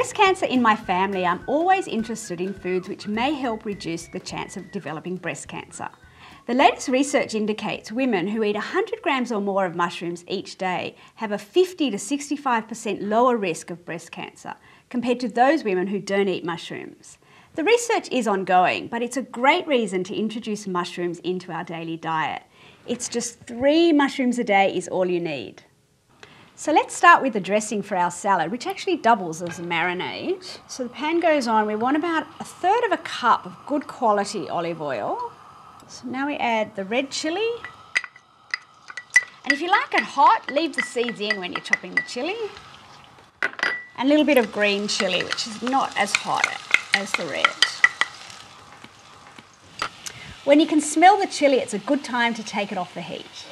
breast cancer in my family, I'm always interested in foods which may help reduce the chance of developing breast cancer. The latest research indicates women who eat 100 grams or more of mushrooms each day have a 50 to 65% lower risk of breast cancer compared to those women who don't eat mushrooms. The research is ongoing, but it's a great reason to introduce mushrooms into our daily diet. It's just 3 mushrooms a day is all you need. So let's start with the dressing for our salad, which actually doubles as a marinade. So the pan goes on. We want about 1/3 cup of good quality olive oil. So now we add the red chilli. And if you like it hot, leave the seeds in when you're chopping the chilli. And a little bit of green chilli, which is not as hot as the red. When you can smell the chilli, it's a good time to take it off the heat.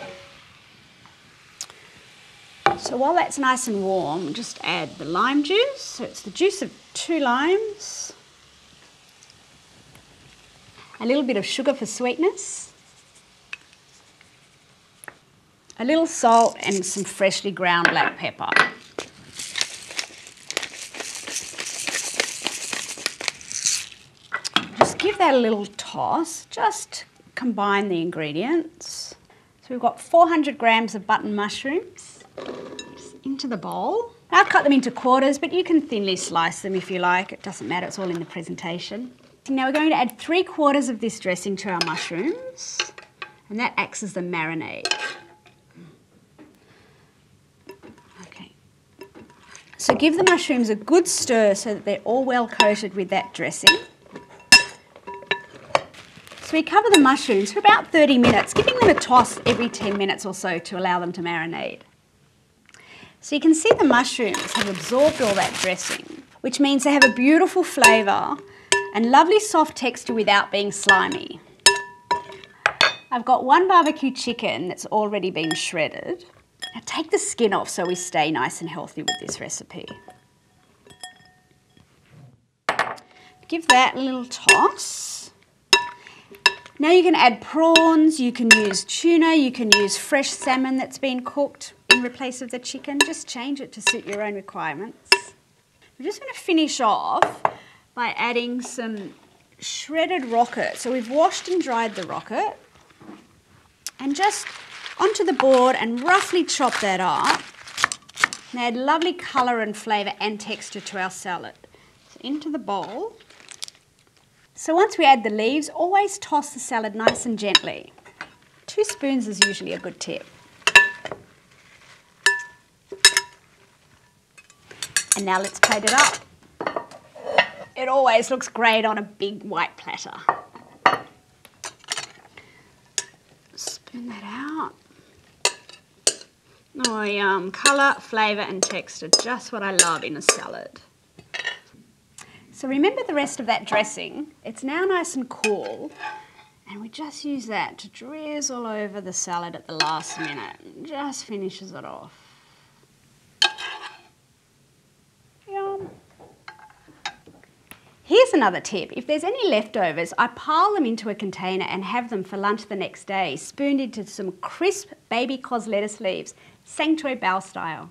So while that's nice and warm, just add the lime juice. So it's the juice of 2 limes. A little bit of sugar for sweetness. A little salt and some freshly ground black pepper. Just give that a little toss. Just combine the ingredients. So we've got 400 grams of button mushrooms. Into the bowl. I've cut them into quarters, but you can thinly slice them if you like. It doesn't matter, it's all in the presentation. Now we're going to add 3/4 of this dressing to our mushrooms, and that acts as the marinade. Okay. So give the mushrooms a good stir so that they're all well coated with that dressing. So we cover the mushrooms for about 30 minutes, giving them a toss every 10 minutes or so to allow them to marinate. So you can see the mushrooms have absorbed all that dressing, which means they have a beautiful flavour and lovely soft texture without being slimy. I've got 1 barbecue chicken that's already been shredded. Now take the skin off so we stay nice and healthy with this recipe. Give that a little toss. Now you can add prawns, you can use tuna, you can use fresh salmon that's been cooked in replace of the chicken. Just change it to suit your own requirements. We're just going to finish off by adding some shredded rocket. So we've washed and dried the rocket, and just onto the board and roughly chop that up and add lovely colour and flavour and texture to our salad. So into the bowl. So once we add the leaves, always toss the salad nice and gently. 2 spoons is usually a good tip. And now let's plate it up. It always looks great on a big white platter. Spoon that out. Oh yum, colour, flavour and texture, just what I love in a salad. So remember the rest of that dressing. It's now nice and cool, and we just use that to drizzle over the salad at the last minute. It just finishes it off. Yum. Here's another tip. If there's any leftovers, I pile them into a container and have them for lunch the next day, spooned into some crisp baby cos lettuce leaves, sanctuary bowl style.